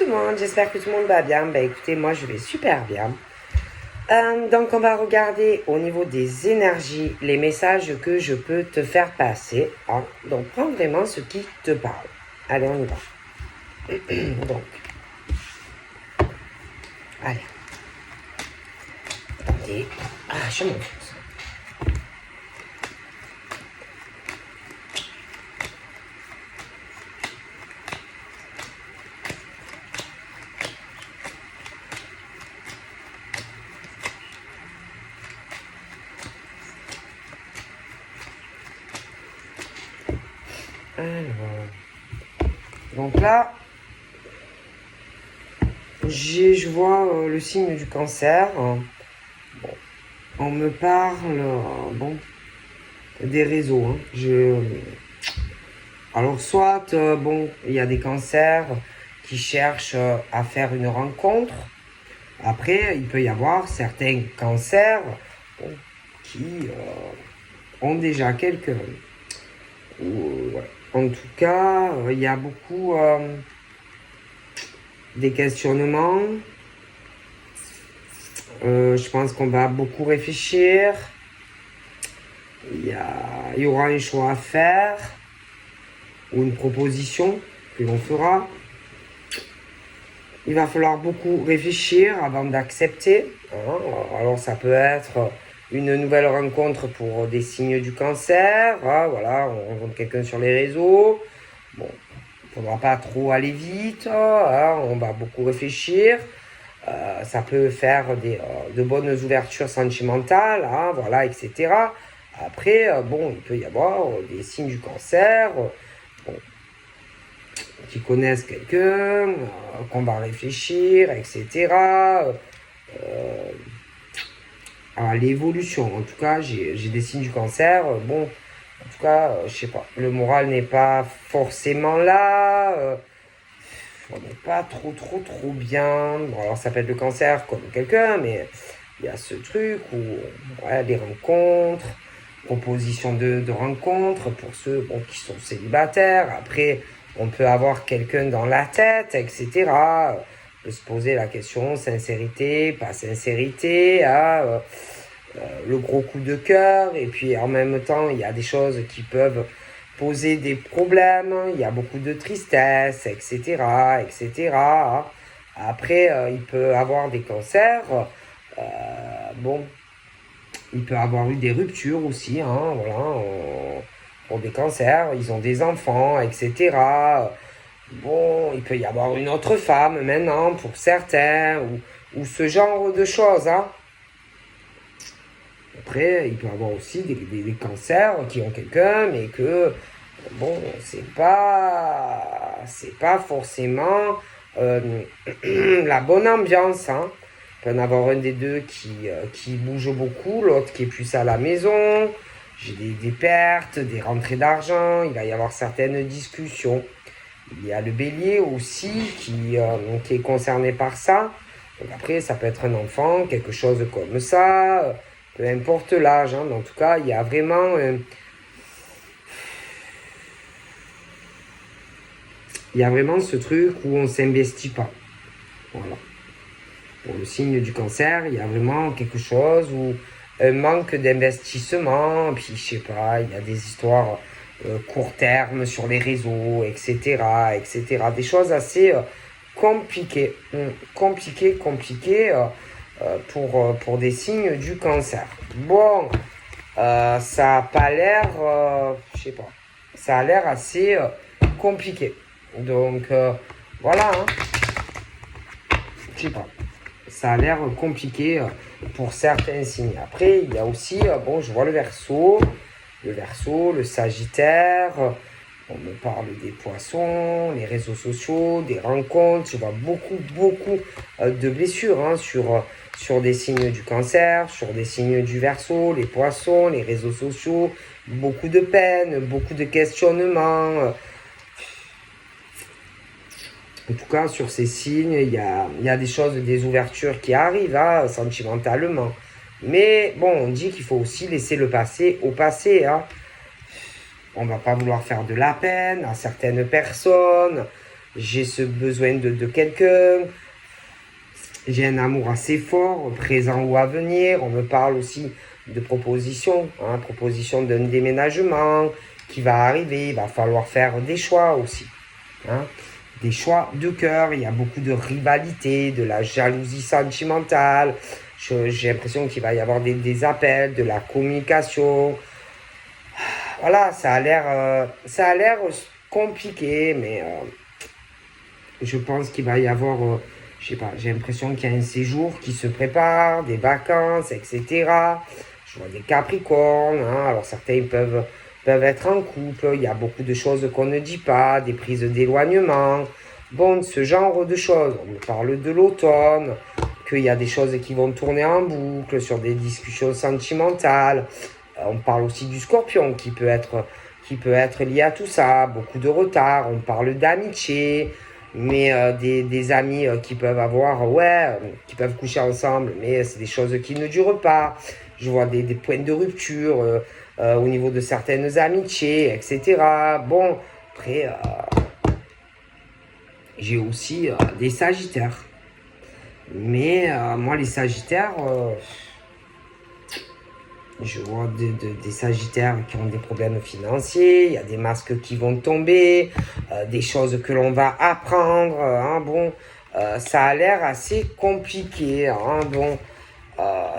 tout le monde, j'espère que tout le monde va bien. Écoutez, moi je vais super bien. Donc on va regarder au niveau des énergies les messages que je peux te faire passer. Hein. Donc prends vraiment ce qui te parle. Allez, on y va. Donc, allez. Attendez. Ah, je monte. Alors, donc là, je vois le signe du cancer. Bon, on me parle des réseaux. Hein. Alors, soit, il y a des cancers qui cherchent à faire une rencontre. Après, il peut y avoir certains cancers qui ont déjà quelques... ouais. En tout cas, il y a beaucoup des questionnements. Je pense qu'on va beaucoup réfléchir. Il y aura un choix à faire ou une proposition que l'on fera. Il va falloir beaucoup réfléchir avant d'accepter. Hein. Alors ça peut être une nouvelle rencontre pour des signes du cancer. Hein. Voilà, on rencontre quelqu'un sur les réseaux. Bon, il ne faudra pas trop aller vite. Hein. On va beaucoup réfléchir. Ça peut faire de bonnes ouvertures sentimentales, hein, voilà, etc. Après, il peut y avoir des signes du cancer qui connaissent quelqu'un, qu'on va réfléchir, etc. À l'évolution, en tout cas, j'ai des signes du cancer. En tout cas, je sais pas, le moral n'est pas forcément là. On n'est pas trop bien. Bon, alors ça peut être le cancer comme quelqu'un, mais il y a ce truc où des rencontres, proposition de rencontres pour ceux qui sont célibataires. Après, on peut avoir quelqu'un dans la tête, etc. On peut se poser la question, sincérité, pas sincérité, le gros coup de cœur. Et puis en même temps, il y a des choses qui peuvent poser des problèmes, il y a beaucoup de tristesse, etc., etc. Après, il peut avoir des cancers, il peut avoir eu des ruptures aussi, hein, voilà, pour des cancers, ils ont des enfants, etc. Il peut y avoir une autre femme maintenant pour certains, ou ce genre de choses, hein. Après, il peut y avoir aussi des cancers qui ont quelqu'un, mais que c'est pas forcément la bonne ambiance. Hein. Il peut y en avoir un des deux qui bouge beaucoup, l'autre qui est plus à la maison. J'ai des pertes, des rentrées d'argent, il va y avoir certaines discussions. Il y a le bélier aussi qui est concerné par ça. Donc après, ça peut être un enfant, quelque chose comme ça, peu importe l'âge. Hein, mais en tout cas, il y a vraiment... il y a vraiment ce truc où on ne s'investit pas. Voilà. Pour le signe du cancer, il y a vraiment quelque chose où un manque d'investissement, puis je sais pas, il y a des histoires court terme sur les réseaux, etc., etc. Des choses assez compliquées, compliquées pour des signes du cancer. Bon, ça a pas l'air, je sais pas, ça a l'air assez compliqué. Donc, voilà, hein. Je sais pas. Ça a l'air compliqué pour certains signes. Après, il y a aussi, je vois le Verseau, le Sagittaire. On me parle des poissons, les réseaux sociaux, des rencontres. Je vois beaucoup de blessures hein, sur des signes du cancer, sur des signes du Verseau, les poissons, les réseaux sociaux. Beaucoup de peine, beaucoup de questionnements. En tout cas, sur ces signes, il y a des choses, des ouvertures qui arrivent hein, sentimentalement. Mais on dit qu'il faut aussi laisser le passé au passé. Hein. On ne va pas vouloir faire de la peine à certaines personnes. j'ai ce besoin de quelqu'un, j'ai un amour assez fort, présent ou à venir. On me parle aussi de propositions, proposition d'un déménagement qui va arriver. Il va falloir faire des choix aussi, hein, des choix de cœur. Il y a beaucoup de rivalité, de la jalousie sentimentale. J'ai l'impression qu'il va y avoir des appels, de la communication. Voilà, ça a l'air compliqué, mais je pense qu'il va y avoir, je sais pas, j'ai l'impression qu'il y a un séjour qui se prépare, des vacances, etc. Je vois des Capricornes, hein, alors certains peuvent être en couple, il y a beaucoup de choses qu'on ne dit pas, des prises d'éloignement, bon, ce genre de choses. On me parle de l'automne, qu'il y a des choses qui vont tourner en boucle sur des discussions sentimentales. On parle aussi du Scorpion qui peut être lié à tout ça, beaucoup de retard. On parle d'amitié, mais des amis qui peuvent avoir, qui peuvent coucher ensemble, mais c'est des choses qui ne durent pas. Je vois des points de rupture au niveau de certaines amitiés, etc. Bon, après, j'ai aussi des Sagittaires. Mais moi, les Sagittaires, je vois des Sagittaires qui ont des problèmes financiers, il y a des masques qui vont tomber, des choses que l'on va apprendre. Bon, ça a l'air assez compliqué. Bon,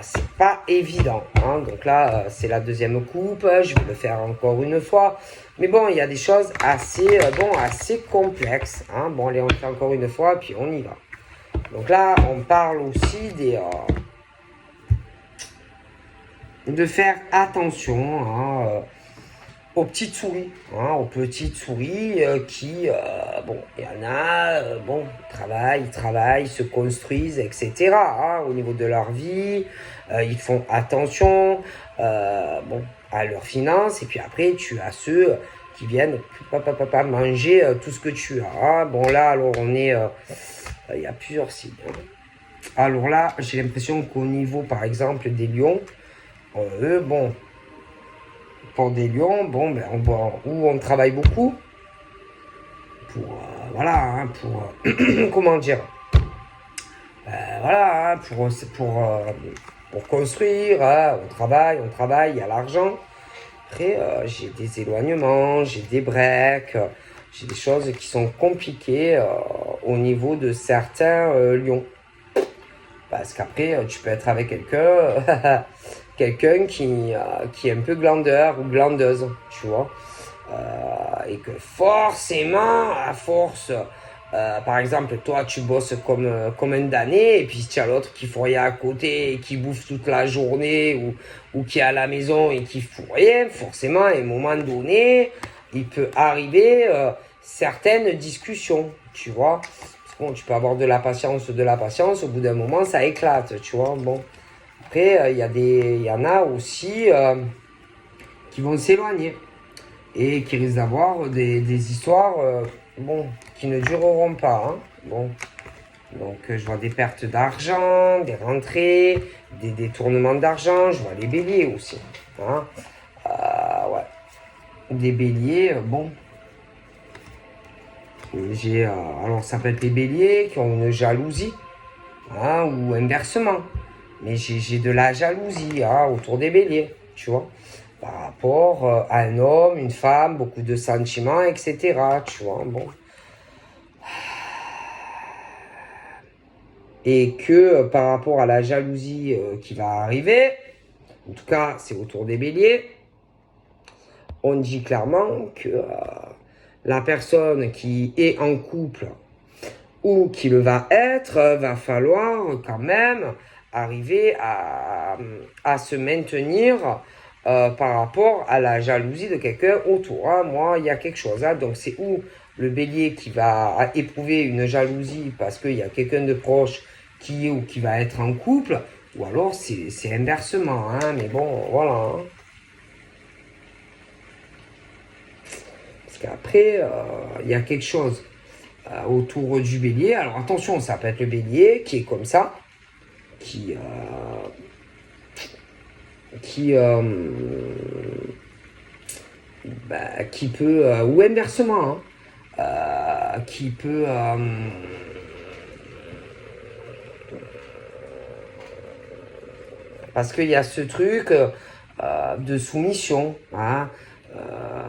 c'est pas évident. Donc là, c'est la deuxième coupe. Je vais le faire encore une fois. Mais bon, il y a des choses assez, assez complexes. Bon, allez, on le fait encore une fois, puis on y va. Donc là, on parle aussi de faire attention aux petites souris, qui, bon, il y en a, bon, ils travaillent, se construisent, etc. Au niveau de leur vie, ils font attention, bon, à leurs finances, et puis après, tu as ceux qui viennent manger tout ce que tu as. Bon, là, alors, il y a plusieurs signes. Alors là, j'ai l'impression qu'au niveau, par exemple, des lions, eux, bon, pour des lions, bon, ben, on travaille beaucoup pour, comment dire, pour construire, on travaille, il y a l'argent. Après, j'ai des éloignements, j'ai des breaks, j'ai des choses qui sont compliquées au niveau de certains lions. Parce qu'après, tu peux être avec quelqu'un qui est un peu glandeur ou glandeuse, tu vois. Et que forcément, à force, par exemple, toi, tu bosses comme un damné, et puis tu as l'autre qui fout rien à côté, et qui bouffe toute la journée, ou qui est à la maison et qui fout rien, forcément, à un moment donné, il peut arriver certaines discussions, tu vois. Bon, tu peux avoir de la patience, au bout d'un moment, ça éclate, tu vois. Bon, après, il y en a aussi qui vont s'éloigner et qui risquent d'avoir des histoires, bon, qui ne dureront pas. Bon, donc je vois des pertes d'argent, des rentrées, des détournements d'argent. Je vois les béliers aussi. Ouais, des béliers, bon. Alors ça peut être les béliers qui ont une jalousie, ou inversement. Mais j'ai de la jalousie autour des béliers, tu vois. Par rapport à un homme, une femme, beaucoup de sentiments, etc. Tu vois, bon. Et que par rapport à la jalousie qui va arriver, en tout cas c'est autour des béliers, on dit clairement que la personne qui est en couple ou qui le va être, va falloir quand même arriver à se maintenir par rapport à la jalousie de quelqu'un autour. Moi, il y a quelque chose. Donc, c'est où le bélier qui va éprouver une jalousie parce qu'il y a quelqu'un de proche qui est ou qui va être en couple, ou alors c'est inversement. Mais bon, voilà. Parce qu'après, il y a quelque chose autour du bélier. Alors attention, ça peut être le bélier qui est comme ça, qui peut, ou inversement, qui peut... parce qu'il y a ce truc de soumission. Hein.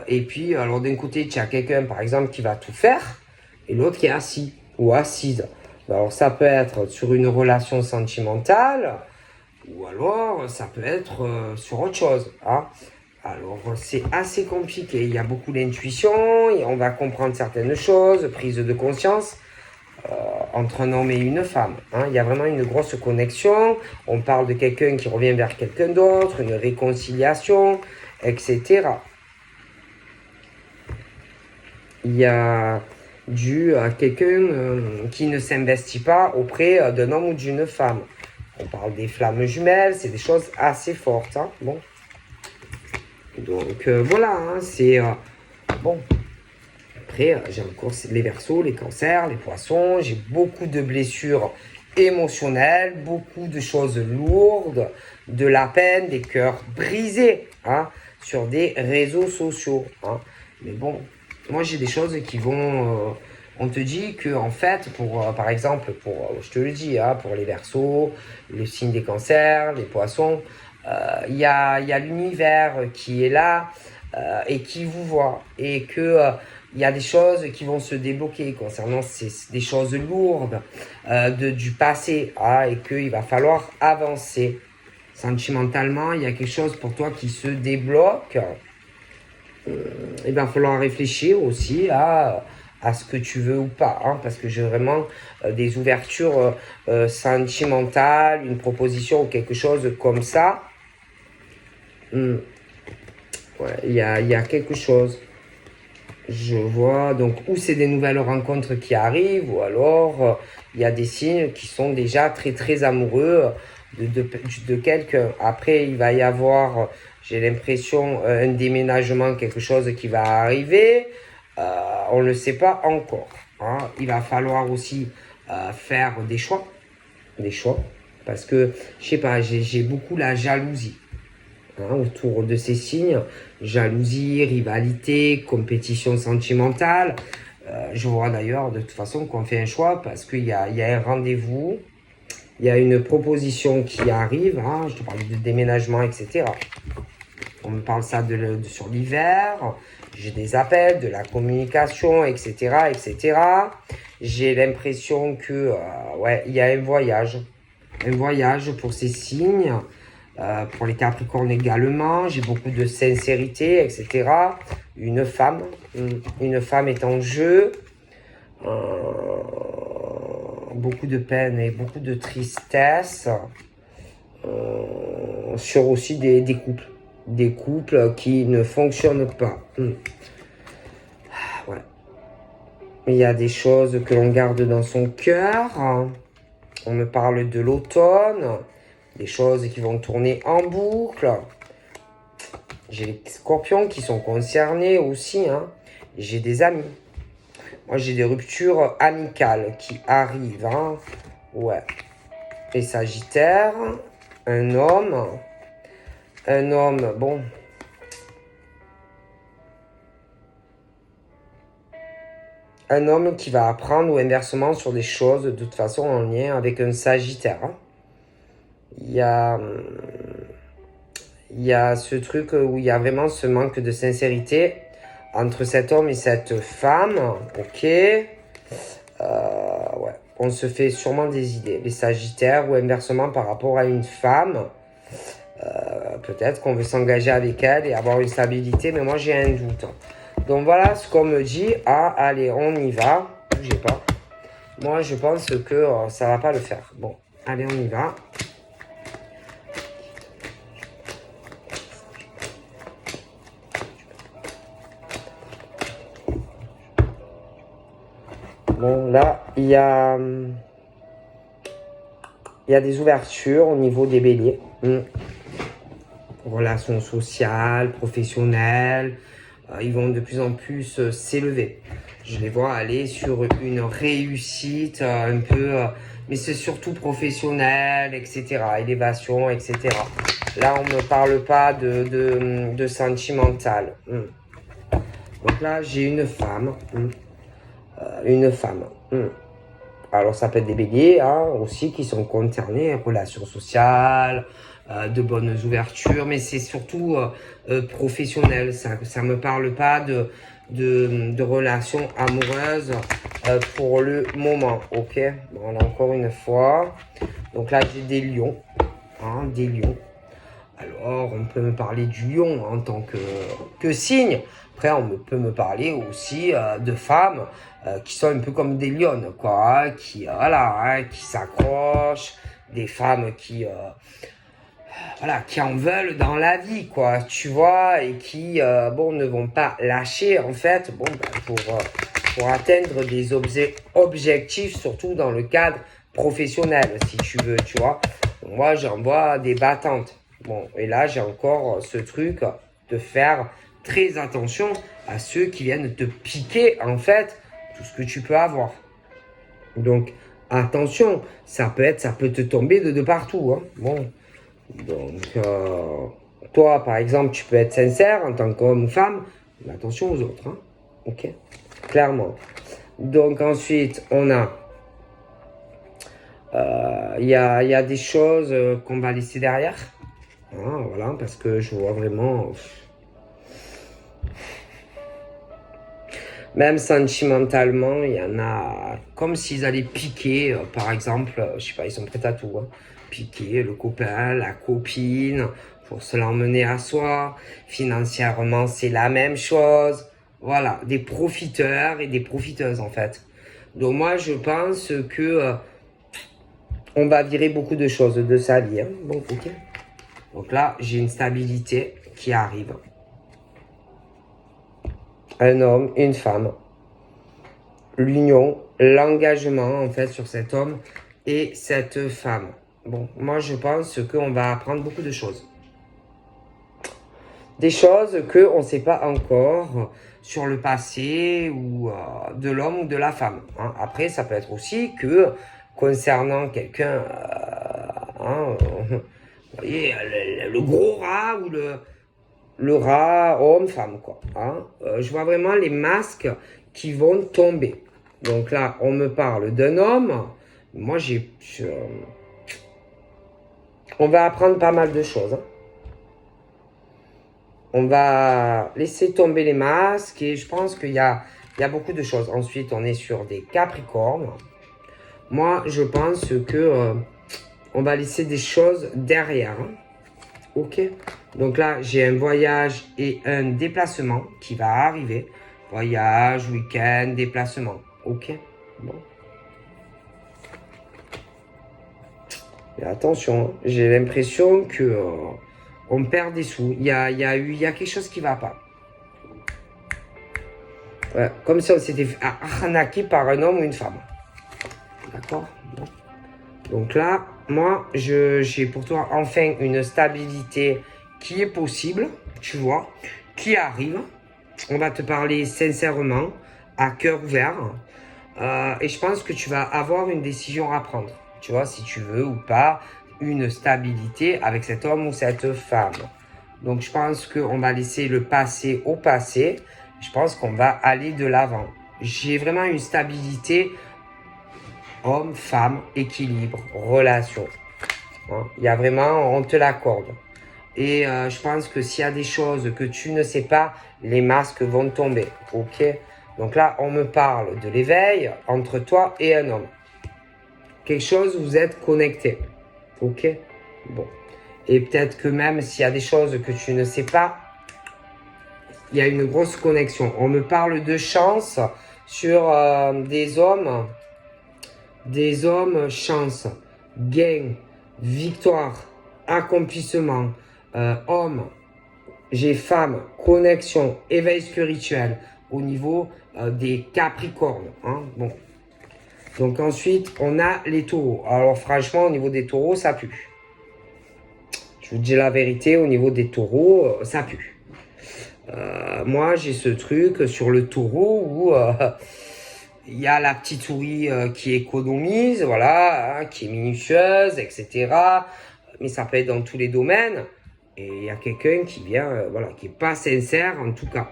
Et puis, alors d'un côté, tu as quelqu'un, par exemple, qui va tout faire, et l'autre qui est assis ou assise. Alors, ça peut être sur une relation sentimentale, ou alors ça peut être sur autre chose. Hein. Alors, c'est assez compliqué. Il y a beaucoup d'intuition, et on va comprendre certaines choses, prise de conscience entre un homme et une femme. Hein. Il y a vraiment une grosse connexion. On parle de quelqu'un qui revient vers quelqu'un d'autre, une réconciliation, etc. Il y a dû à quelqu'un qui ne s'investit pas auprès d'un homme ou d'une femme. On parle des flammes jumelles, c'est des choses assez fortes. Hein. Bon. Donc voilà, hein, c'est bon. Après, j'ai encore les Verseaux, les Cancers, les Poissons. J'ai beaucoup de blessures émotionnelles, beaucoup de choses lourdes, de la peine, des cœurs brisés hein, sur des réseaux sociaux. Hein. Mais bon, moi j'ai des choses qui vont... on te dit que en fait, par exemple, je te le dis, hein, pour les Verseaux, le signe des Cancers, les Poissons, il y a l'univers qui est là et qui vous voit et que il y a des choses qui vont se débloquer concernant des choses lourdes du passé hein, et qu'il va falloir avancer sentimentalement. Il y a quelque chose pour toi qui se débloque. Il va falloir réfléchir aussi à ce que tu veux ou pas, hein, parce que j'ai vraiment des ouvertures sentimentales, une proposition ou quelque chose comme ça. Ouais, il y a quelque chose. Je vois, donc, ou c'est des nouvelles rencontres qui arrivent, ou alors il y a des signes qui sont déjà très très amoureux de quelqu'un. Après, il va y avoir, j'ai l'impression, un déménagement, quelque chose qui va arriver. On ne le sait pas encore. Hein. Il va falloir aussi faire des choix. Parce que, je sais pas, j'ai beaucoup la jalousie. Hein, autour de ces signes, jalousie, rivalité, compétition sentimentale. Je vois d'ailleurs de toute façon qu'on fait un choix parce qu'il y a un rendez-vous, il y a une proposition qui arrive, hein, je te parle de déménagement, etc. On me parle ça sur l'hiver, j'ai des appels, de la communication, etc. etc. J'ai l'impression que, ouais, il y a un voyage pour ces signes. Pour les Capricornes également, j'ai beaucoup de sincérité, etc. Une femme est en jeu. Beaucoup de peine et beaucoup de tristesse. Sur aussi des couples. Des couples qui ne fonctionnent pas. Ouais. Il y a des choses que l'on garde dans son cœur. On me parle de l'automne. Des choses qui vont tourner en boucle. J'ai les scorpions qui sont concernés aussi. Hein. J'ai des amis. Moi, j'ai des ruptures amicales qui arrivent. Hein. Ouais. Les sagittaires. Un homme, bon. Un homme qui va apprendre ou inversement sur des choses de toute façon en lien avec un sagittaire. Hein. Il y a ce truc où il y a vraiment ce manque de sincérité entre cet homme et cette femme. Ok. Ouais. On se fait sûrement des idées. Les sagittaires ou inversement par rapport à une femme. Peut-être qu'on veut s'engager avec elle et avoir une stabilité. Mais moi, j'ai un doute. Donc voilà ce qu'on me dit. Ah, allez, on y va. Bougez pas. Moi, je pense que ça va pas le faire. Bon, allez, on y va. Bon, là, il y a des ouvertures au niveau des béliers. Relations sociales, professionnelles. Ils vont de plus en plus s'élever. Je les vois aller sur une réussite un peu... mais c'est surtout professionnel, etc. Élévation, etc. Là, on ne me parle pas de sentimental. Donc là, j'ai une femme une femme. Alors, ça peut être des béliers hein, aussi qui sont concernés, relations sociales, de bonnes ouvertures, mais c'est surtout professionnel. Ça ne me parle pas de relations amoureuses pour le moment. Ok, voilà, encore une fois. Donc là, j'ai des lions. Hein, des lions. Alors, on peut me parler du lion en tant que signe. Après, peut me parler aussi de femmes qui sont un peu comme des lionnes, quoi, hein, qui, voilà, hein, qui s'accrochent, des femmes voilà, qui en veulent dans la vie, quoi, tu vois, et qui, bon, ne vont pas lâcher, en fait, bon, pour atteindre des objectifs, surtout dans le cadre professionnel, si tu veux, tu vois. Donc, moi, j'envoie des battantes. Bon, et là, j'ai encore ce truc de faire très attention à ceux qui viennent te piquer, en fait, tout ce que tu peux avoir. Donc, attention, ça peut te tomber de partout, hein. Bon, donc, toi, par exemple, tu peux être sincère en tant qu'homme ou femme, mais attention aux autres, hein. Ok, clairement. Donc, ensuite, on a... Il y a des choses qu'on va laisser derrière. Hein, voilà, parce que je vois vraiment... Même sentimentalement, il y en a comme s'ils allaient piquer, par exemple, je sais pas, ils sont prêts à tout. Hein. Piquer le copain, la copine, pour se l'emmener à soi. Financièrement, c'est la même chose. Voilà, des profiteurs et des profiteuses en fait. Donc moi, je pense que on va virer beaucoup de choses de sa vie. Hein. Bon, ok. Donc là, j'ai une stabilité qui arrive. Un homme, une femme. L'union, l'engagement en fait sur cet homme et cette femme. Bon, moi je pense qu'on va apprendre beaucoup de choses. Des choses qu'on ne sait pas encore sur le passé ou de l'homme ou de la femme. Hein. Après, ça peut être aussi que concernant quelqu'un, vous voyez, le gros rat ou le rat homme-femme, quoi. Hein. Je vois vraiment les masques qui vont tomber. Donc là, on me parle d'un homme. Moi, on va apprendre pas mal de choses. Hein. On va laisser tomber les masques et je pense qu'il y a beaucoup de choses. Ensuite, on est sur des Capricornes. Moi, je pense que on va laisser des choses derrière. Hein. Ok. Donc là, j'ai un voyage et un déplacement qui va arriver. Voyage, week-end, déplacement. Ok. Bon. Mais attention, hein, j'ai l'impression que on perd des sous. Il y a quelque chose qui va pas. Ouais, comme si on s'était arnaqué par un homme ou une femme. D'accord. Bon. Donc là, moi, j'ai pour toi enfin une stabilité qui est possible, tu vois, qui arrive. On va te parler sincèrement, à cœur ouvert. Et je pense que tu vas avoir une décision à prendre. Tu vois, si tu veux ou pas, une stabilité avec cet homme ou cette femme. Donc, je pense qu'on va laisser le passé au passé. Je pense qu'on va aller de l'avant. J'ai vraiment une stabilité homme, femme, équilibre, relation. Hein, il y a vraiment, on te l'accorde. Et je pense que s'il y a des choses que tu ne sais pas, les masques vont tomber. Ok? Donc là, on me parle de l'éveil entre toi et un homme. Quelque chose, vous êtes connectés. Ok? Bon. Et peut-être que même s'il y a des choses que tu ne sais pas, il y a une grosse connexion. On me parle de chance sur des hommes chance, gain, victoire, accomplissement, homme, j'ai femme, connexion, éveil spirituel au niveau des Capricornes. Hein, bon. Donc ensuite, on a les taureaux. Alors franchement, au niveau des taureaux, ça pue. Je vous dis la vérité, au niveau des taureaux, ça pue. Moi, j'ai ce truc sur le taureau où il y a la petite souris qui économise, voilà, hein, qui est minutieuse, etc. Mais ça peut être dans tous les domaines. Et il y a quelqu'un qui vient, voilà, qui n'est pas sincère en tout cas.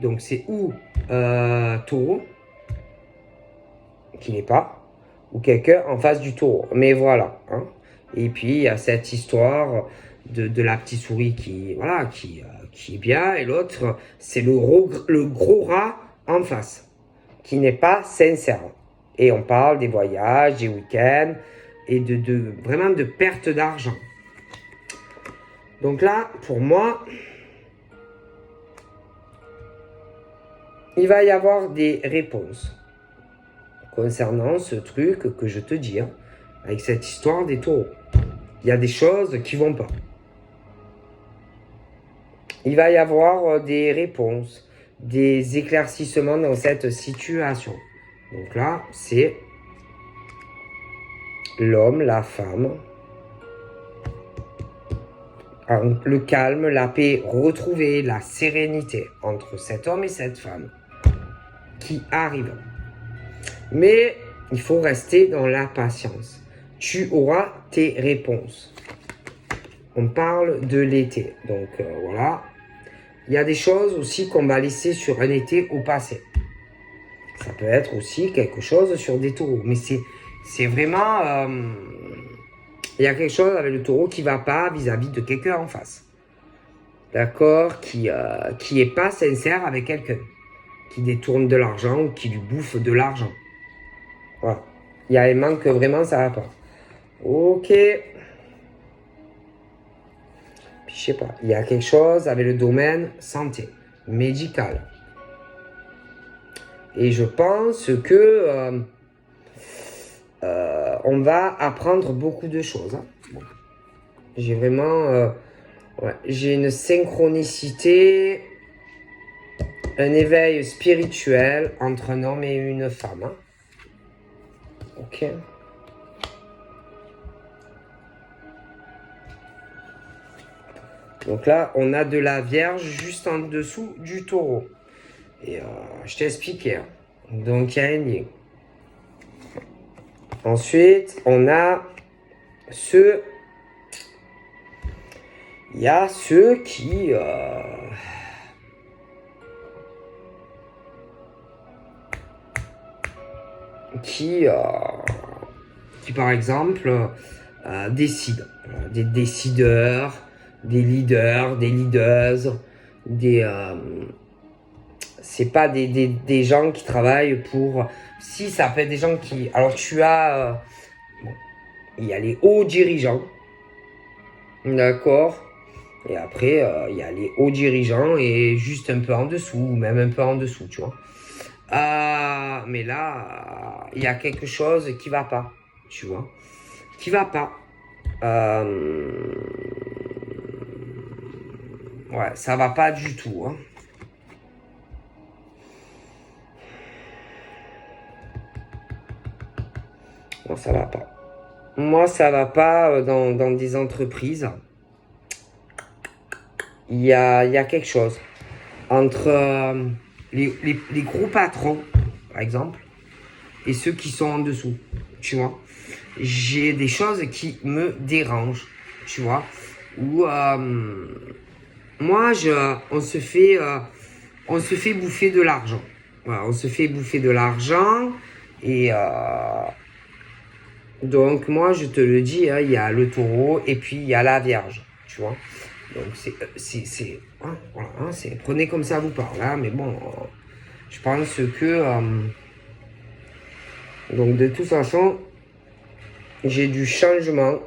Donc c'est ou taureau, qui n'est pas, ou quelqu'un en face du taureau. Mais voilà. Hein. Et puis, il y a cette histoire de la petite souris qui est bien, et l'autre, c'est le gros rat en face, qui n'est pas sincère. Et on parle des voyages, des week-ends, et vraiment de perte d'argent. Donc là, pour moi, il va y avoir des réponses concernant ce truc que je te dis, hein, avec cette histoire des taureaux. Il y a des choses qui vont pas. Il va y avoir des réponses, des éclaircissements dans cette situation. Donc là, c'est l'homme, la femme, le calme, la paix retrouvée, la sérénité entre cet homme et cette femme qui arrive. Mais il faut rester dans la patience. Tu auras tes réponses. On parle de l'été. Donc voilà. Il y a des choses aussi qu'on va laisser sur un été au passé. Ça peut être aussi quelque chose sur des taureaux. Mais c'est vraiment... il y a quelque chose avec le taureau qui ne va pas vis-à-vis de quelqu'un en face. D'accord, qui est pas sincère avec quelqu'un. Qui détourne de l'argent ou qui lui bouffe de l'argent. Voilà. Il y a un manque que vraiment ça va pas. Ok. Puis je sais pas. Il y a quelque chose avec le domaine santé, médical. Et je pense que on va apprendre beaucoup de choses. Hein. Bon. J'ai vraiment... j'ai une synchronicité, un éveil spirituel entre un homme et une femme. Hein. Ok. Donc là, on a de la Vierge juste en dessous du taureau. Et je t'ai expliqué. Hein. Donc, il y a un lien. Ensuite, on a ceux... Il y a ceux qui... qui, par exemple, décident. Des décideurs, des leaders, des leaders, c'est pas des gens qui travaillent pour... Si, ça peut être des gens qui... Alors, tu as... bon, il y a les hauts dirigeants. D'accord. Et après, il y a les hauts dirigeants et juste un peu en dessous, ou même un peu en dessous, tu vois. Mais là, il y a quelque chose qui va pas, tu vois. Qui va pas. Ouais, ça va pas du tout. Hein. Non, ça va pas. Moi, ça va pas dans des entreprises. Il y a quelque chose entre les gros patrons, par exemple, et ceux qui sont en dessous, tu vois. J'ai des choses qui me dérangent, tu vois. Où moi, on se fait bouffer de l'argent. Voilà, on se fait bouffer de l'argent et donc moi, je te le dis, hein, il y a le taureau et puis il y a la Vierge, tu vois. Donc hein, voilà, hein, prenez comme ça vous parle, hein, mais bon, je pense que donc de toute façon, j'ai du changement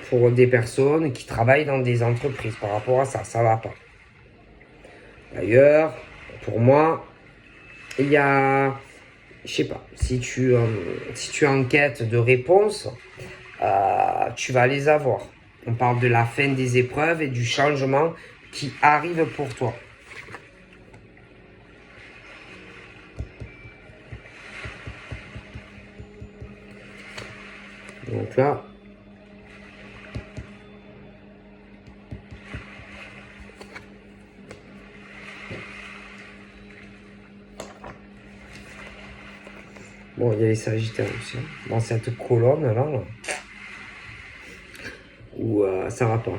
pour des personnes qui travaillent dans des entreprises par rapport à ça, ça va pas. D'ailleurs, pour moi, il y a, je sais pas, si tu es en quête de réponses, tu vas les avoir. On parle de la fin des épreuves et du changement qui arrive pour toi. Donc là, bon, il y a les Sagittaires aussi. Dans cette colonne là, où ça va pas.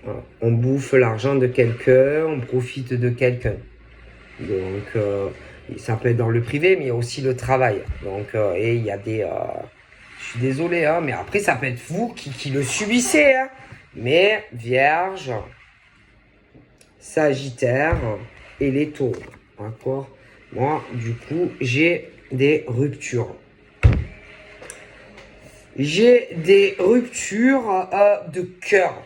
Voilà. On bouffe l'argent de quelqu'un, on profite de quelqu'un. Donc, Ça peut être dans le privé, mais il y a aussi le travail. Donc, et il y a des... je suis désolé, hein, mais après, ça peut être vous qui le subissez. Hein. Mais Vierge, Sagittaire et les Taureaux. D'accord? Moi, du coup, j'ai des ruptures. J'ai des ruptures de cœur.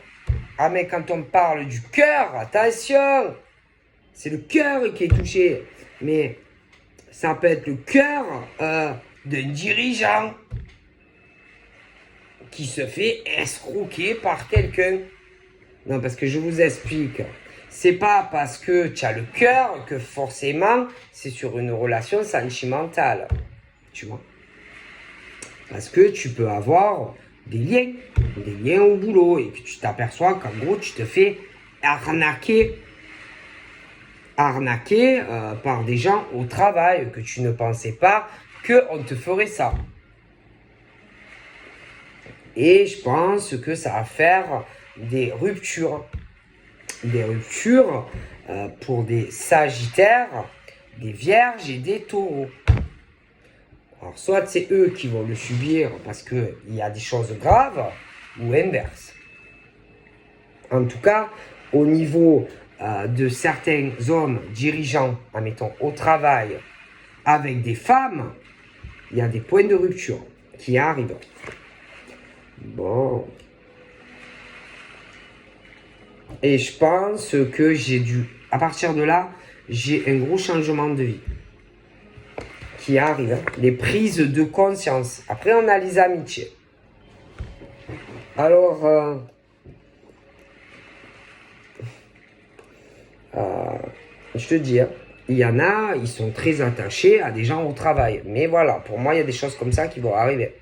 Ah, mais quand on parle du cœur, attention, c'est le cœur qui est touché. Mais ça peut être le cœur d'un dirigeant qui se fait escroquer par quelqu'un. Non, parce que je vous explique. C'est pas parce que tu as le cœur que forcément c'est sur une relation sentimentale. Tu vois? Parce que tu peux avoir des liens au boulot et que tu t'aperçois qu'en gros tu te fais arnaquer par des gens au travail, que tu ne pensais pas qu'on te ferait ça. Et je pense que ça va faire des ruptures. Des ruptures pour des Sagittaires, des Vierges et des Taureaux. Alors, soit c'est eux qui vont le subir parce qu'il y a des choses graves, ou inverse. En tout cas, au niveau de certains hommes dirigeants, admettons, au travail, avec des femmes, il y a des points de rupture qui arrivent. Bon. Et je pense que j'ai dû, à partir de là, j'ai un gros changement de vie qui arrive. Hein. Les prises de conscience. Après, on a les amitiés. Alors, je te dis, hein, il y en a, ils sont très attachés à des gens au travail. Mais voilà, pour moi, il y a des choses comme ça qui vont arriver.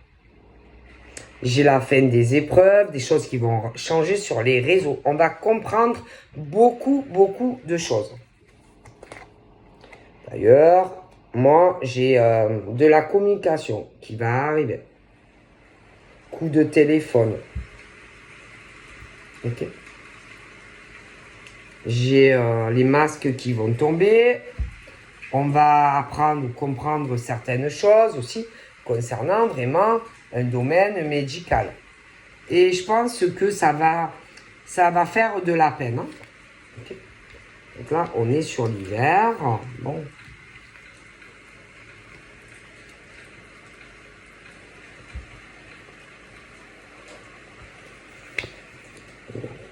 J'ai la fin des épreuves, des choses qui vont changer sur les réseaux. On va comprendre beaucoup de choses. D'ailleurs, moi, j'ai de la communication qui va arriver. Coup de téléphone. Ok. J'ai les masques qui vont tomber. On va apprendre ou comprendre certaines choses aussi concernant vraiment un domaine médical. Et je pense que ça va faire de la peine. Hein. Okay. Donc là, on est sur l'hiver. Bon.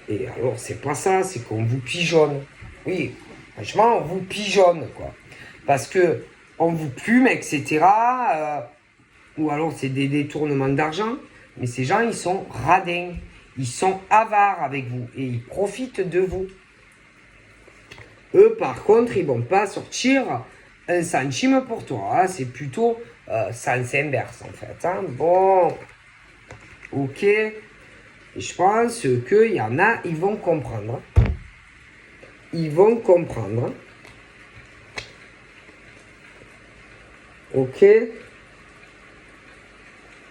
Et alors, c'est pas ça, c'est qu'on vous pigeonne. Oui, franchement, on vous pigeonne, quoi. Parce que on vous plume, etc. Ou alors, c'est des détournements d'argent. Mais ces gens, ils sont radins. Ils sont avares avec vous. Et ils profitent de vous. Eux, par contre, ils vont pas sortir un centime pour toi. Hein. C'est plutôt sens inverse, en fait. Hein. Bon. Ok. Et je pense qu'il y en a, ils vont comprendre. Ils vont comprendre. Ok.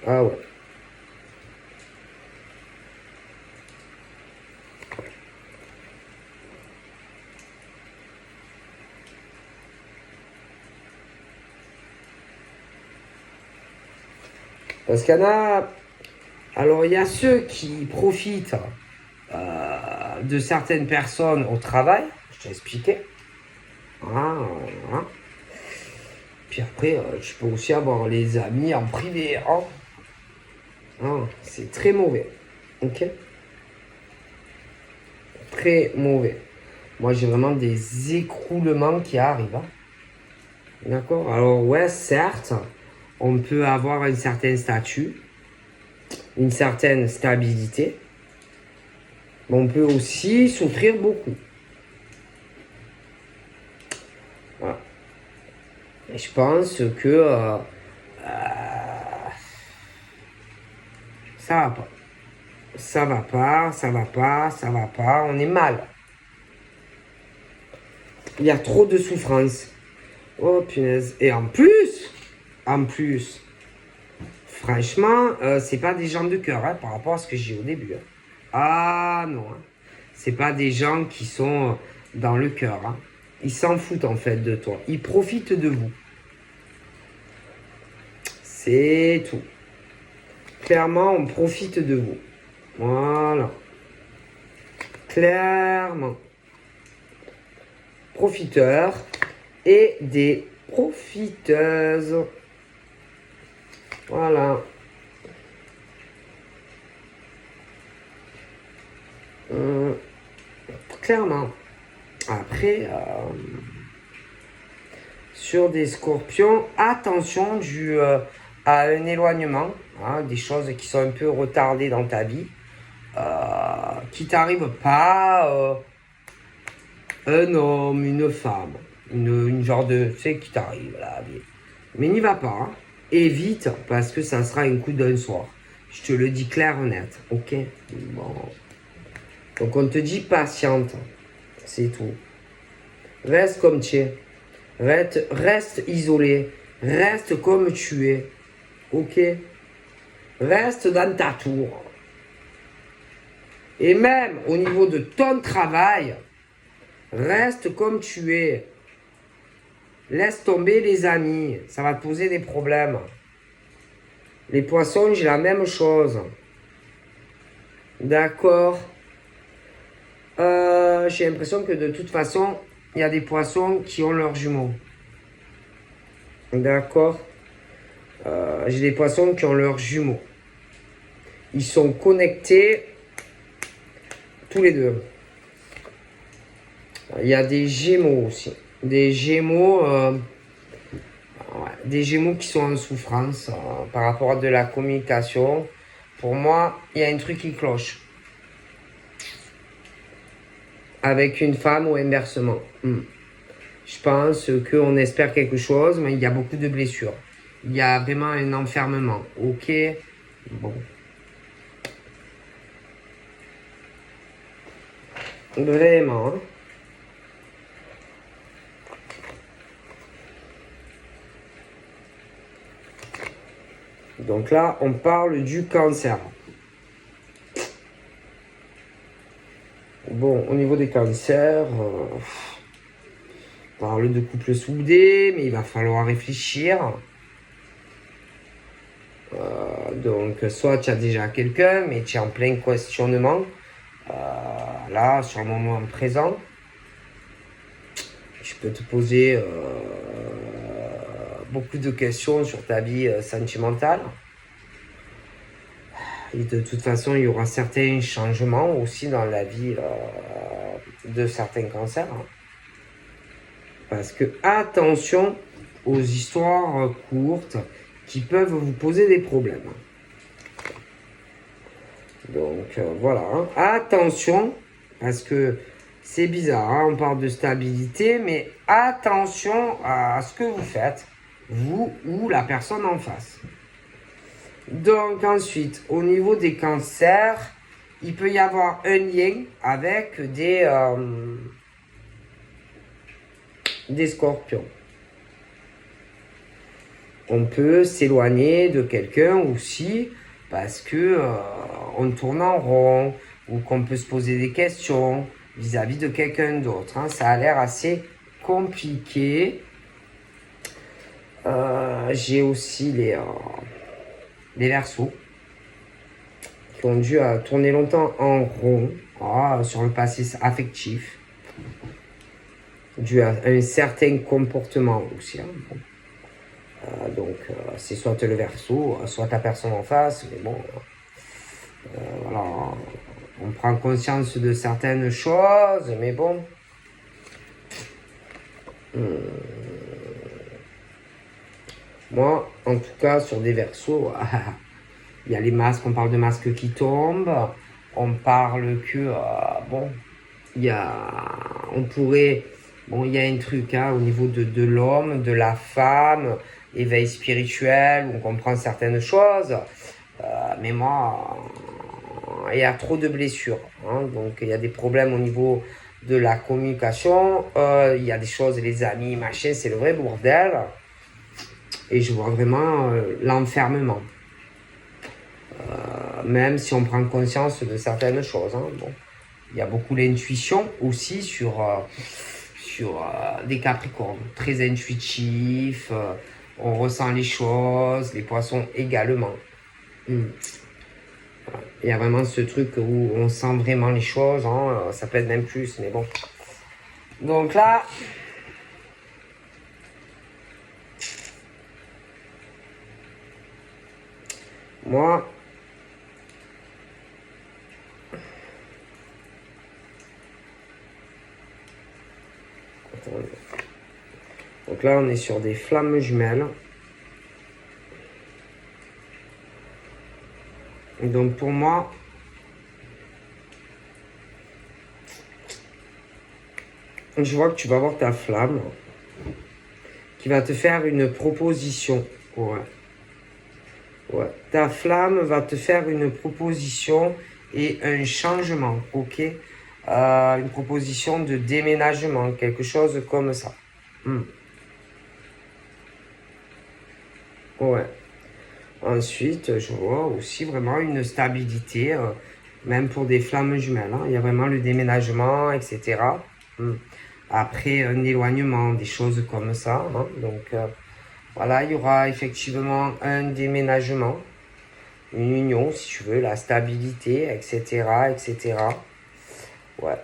Ah ouais. Parce qu'il y en a... Alors, il y a ceux qui profitent de certaines personnes au travail. Je t'ai expliqué. Voilà. Puis après, tu peux aussi avoir les amis en privé. Hein. Ah, c'est très mauvais. Ok. Très mauvais. Moi, j'ai vraiment des écroulements qui arrivent. Hein. D'accord. Alors, ouais, certes, on peut avoir un certain statut, une certaine stabilité, mais on peut aussi souffrir beaucoup. Voilà. Et je pense que ça va pas. Ça va pas, ça va pas, ça va pas. On est mal. Il y a trop de souffrance. Oh punaise. Et en plus, franchement, c'est pas des gens de cœur hein, par rapport à ce que j'ai au début. Hein. Ah non. Hein. C'est pas des gens qui sont dans le cœur. Hein. Ils s'en foutent en fait de toi. Ils profitent de vous. C'est tout. Clairement, on profite de vous. Voilà. Clairement. Profiteurs et des profiteuses. Voilà. Clairement. Après, sur des scorpions, attention à un éloignement, hein, des choses qui sont un peu retardées dans ta vie, qui t'arrivent pas, un homme, une femme, une genre de, tu sais, qui t'arrive là, mais n'y va pas, hein. Évite, parce que ça sera un coup d'un soir. Je te le dis clair, net, ok? Bon. Donc on te dit patiente, c'est tout. Reste comme tu es. Reste isolé. Reste comme tu es. Ok? Reste dans ta tour. Et même au niveau de ton travail, reste comme tu es. Laisse tomber les amis. Ça va te poser des problèmes. Les poissons, j'ai la même chose. D'accord? J'ai l'impression que de toute façon, il y a des poissons qui ont leurs jumeaux. D'accord? J'ai des poissons qui ont leurs jumeaux. Ils sont connectés tous les deux. Il y a des gémeaux aussi. Des gémeaux, des gémeaux qui sont en souffrance par rapport à de la communication. Pour moi, il y a un truc qui cloche. Avec une femme ou inversement. Je pense qu'on espère quelque chose, mais il y a beaucoup de blessures. Il y a vraiment un enfermement. Ok? Bon. Vraiment. Hein? Donc là, on parle du cancer. Bon, au niveau des cancers, on parle de couple soudé, mais il va falloir réfléchir. Donc, soit tu as déjà quelqu'un, mais tu es en plein questionnement. Là, sur le moment présent, je peux te poser beaucoup de questions sur ta vie sentimentale. Et de toute façon, il y aura certains changements aussi dans la vie de certains cancers. Parce que attention aux histoires courtes qui peuvent vous poser des problèmes. Donc voilà, hein. Attention, parce que c'est bizarre, hein, on parle de stabilité, mais attention à ce que vous faites, vous ou la personne en face. Donc ensuite, au niveau des cancers, il peut y avoir un lien avec des scorpions. On peut s'éloigner de quelqu'un aussi parce que on tourne en rond ou qu'on peut se poser des questions vis-à-vis de quelqu'un d'autre. Hein. Ça a l'air assez compliqué. J'ai aussi les Verseaux qui ont dû tourner longtemps en rond sur le passé affectif dû à un certain comportement aussi. Hein. Bon. Donc c'est soit le Verseau, soit ta personne en face, mais bon, voilà, on prend conscience de certaines choses, mais bon. Moi, en tout cas, sur des Verseaux, il y a les masques, on parle de masques qui tombent, on parle que, bon, il y a, on pourrait, bon, il y a un truc au niveau de l'homme, de la femme, éveil spirituel, on comprend certaines choses, mais moi, il y a trop de blessures, hein, donc il y a des problèmes au niveau de la communication, il y a des choses, les amis, machin, c'est le vrai bordel, et je vois vraiment l'enfermement. Même si on prend conscience de certaines choses. Hein, bon. Il y a beaucoup l'intuition aussi sur sur des Capricornes, très intuitifs, on ressent les choses, les Poissons également. Il y a vraiment ce truc où on sent vraiment les choses, hein, ça peut être même plus, mais bon. Donc là, moi, donc là, on est sur des flammes jumelles. Donc pour moi, je vois que tu vas avoir ta flamme qui va te faire une proposition. Ouais. Ta flamme va te faire une proposition et un changement, ok? Une proposition de déménagement, quelque chose comme ça. Ouais. Ensuite, je vois aussi vraiment une stabilité, même pour des flammes jumelles, hein. Il y a vraiment le déménagement, etc. Après, un éloignement, des choses comme ça, hein. Donc, voilà, il y aura effectivement un déménagement, une union, si tu veux, la stabilité, etc., etc. Ouais.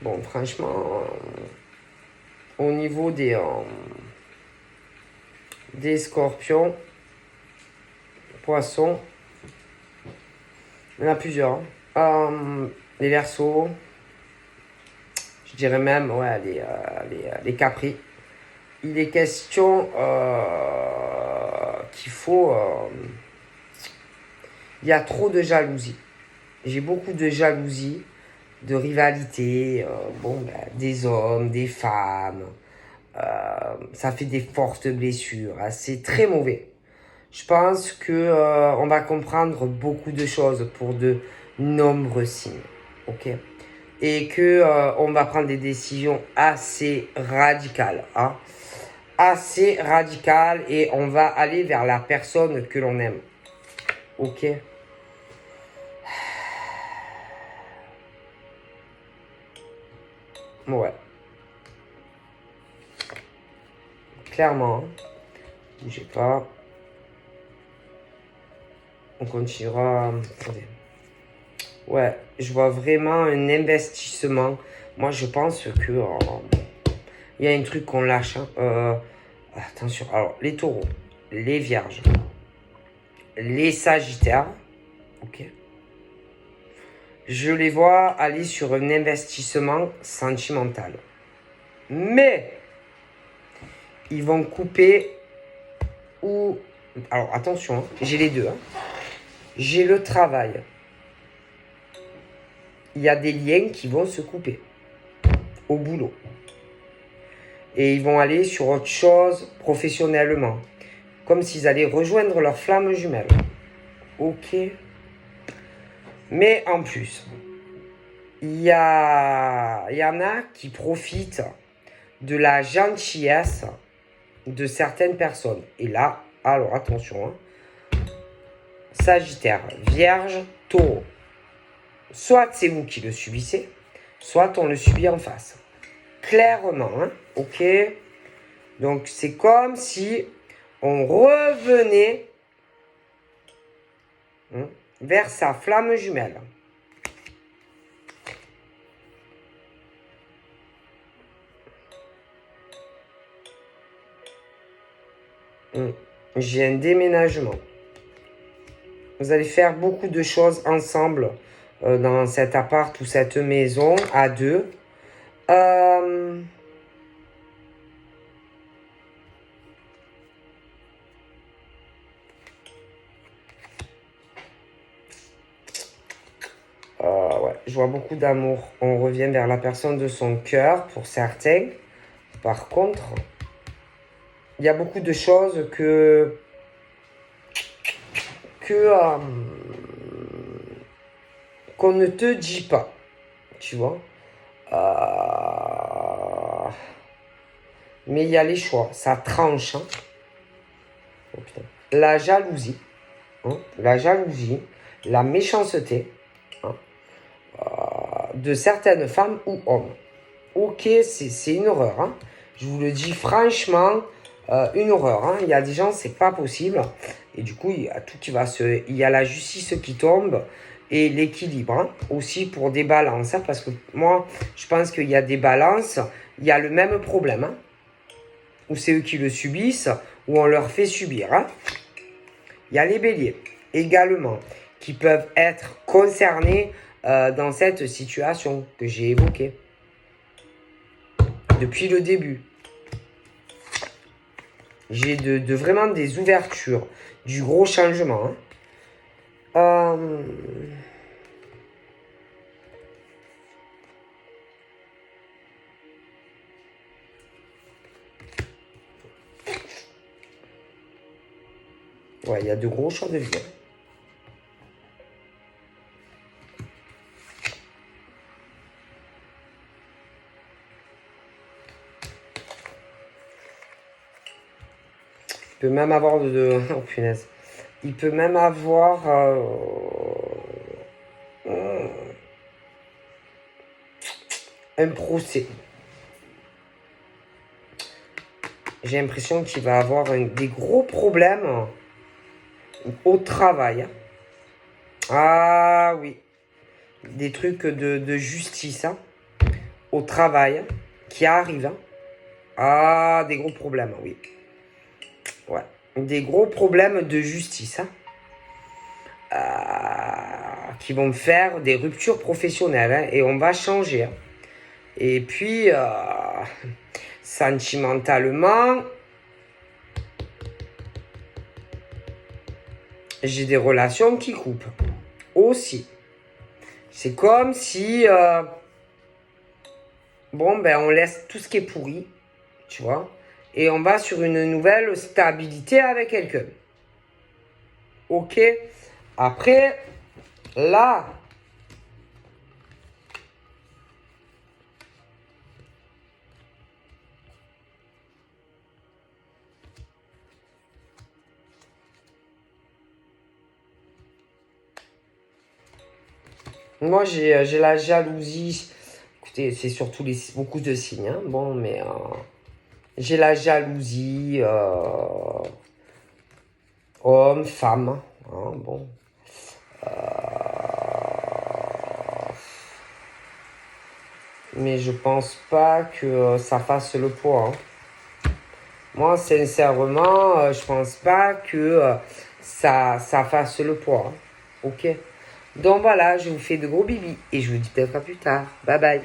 Bon, franchement, au niveau des scorpions, poissons, il y en a plusieurs. Les versos, je dirais même, ouais, les capris. Il est question qu'il faut... il y a trop de jalousie. J'ai beaucoup de jalousie, de rivalité, des hommes, des femmes. Ça fait des fortes blessures. Hein. C'est très mauvais. Je pense que on va comprendre beaucoup de choses pour de nombreux signes. Ok? Et que on va prendre des décisions assez radicales. Hein? Assez radicales et on va aller vers la personne que l'on aime. Ok? Ouais. Clairement. Bougez pas. On continuera. Attendez. Ouais, je vois vraiment un investissement. Moi, je pense que il y a un truc qu'on lâche. Hein. Attention. Alors, les taureaux, les vierges, les sagittaires. Ok. Je les vois aller sur un investissement sentimental. Mais ils vont couper ou... Alors, attention, hein, j'ai les deux. Hein. J'ai le travail. Il y a des liens qui vont se couper au boulot. Et ils vont aller sur autre chose professionnellement. Comme s'ils allaient rejoindre leur flamme jumelle. Ok. Mais en plus, il y en a qui profitent de la gentillesse de certaines personnes. Et là, alors attention, hein. Sagittaire, Vierge, Taureau. Soit c'est vous qui le subissez, soit on le subit en face. Clairement, hein, ok. Donc c'est comme si on revenait vers sa flamme jumelle. J'ai un déménagement. Vous allez faire beaucoup de choses ensemble dans cet appart ou cette maison à deux. Ouais, je vois beaucoup d'amour. On revient vers la personne de son cœur pour certains. Par contre, il y a beaucoup de choses qu'on ne te dit pas, tu vois. Mais il y a les choix. Ça tranche. Hein. Oh, putain. La jalousie. Hein. La jalousie. La méchanceté. Hein. De certaines femmes ou hommes. Ok, c'est une horreur. Hein. Je vous le dis franchement, une horreur. Hein. Il y a des gens, c'est pas possible. Et du coup, il y a tout qui va se... Il y a la justice qui tombe et l'équilibre. Hein. Aussi pour des balances. Hein, parce que moi, je pense qu'il y a des balances. Il y a le même problème. Hein, ou c'est eux qui le subissent, ou on leur fait subir. Hein. Il y a les béliers également qui peuvent être concernés dans cette situation que j'ai évoquée. Depuis le début. J'ai vraiment des ouvertures, du gros changement. Hein. Ouais, il y a de gros champs de vie. Il peut même avoir oh punaise. Il peut même avoir... un procès. J'ai l'impression qu'il va avoir des gros problèmes au travail. Ah oui. Des trucs de justice hein, au travail qui arrivent. Hein. Ah, des gros problèmes, oui. Ouais. Des gros problèmes de justice. Hein. Qui vont faire des ruptures professionnelles. Hein, et on va changer. Hein. Et puis, sentimentalement, j'ai des relations qui coupent. Aussi. C'est comme si... bon, ben, on laisse tout ce qui est pourri. Tu vois. Et on va sur une nouvelle stabilité avec quelqu'un. Ok. Après, là... Moi, j'ai la jalousie. Écoutez, c'est surtout beaucoup de signes. Hein. Bon, mais j'ai la jalousie. Homme, femme. Hein, bon. Mais je pense pas que ça fasse le poids. Hein. Moi, sincèrement, je pense pas que ça fasse le poids. Hein. Ok. Donc voilà, je vous fais de gros bibis et je vous dis peut-être à plus tard. Bye bye.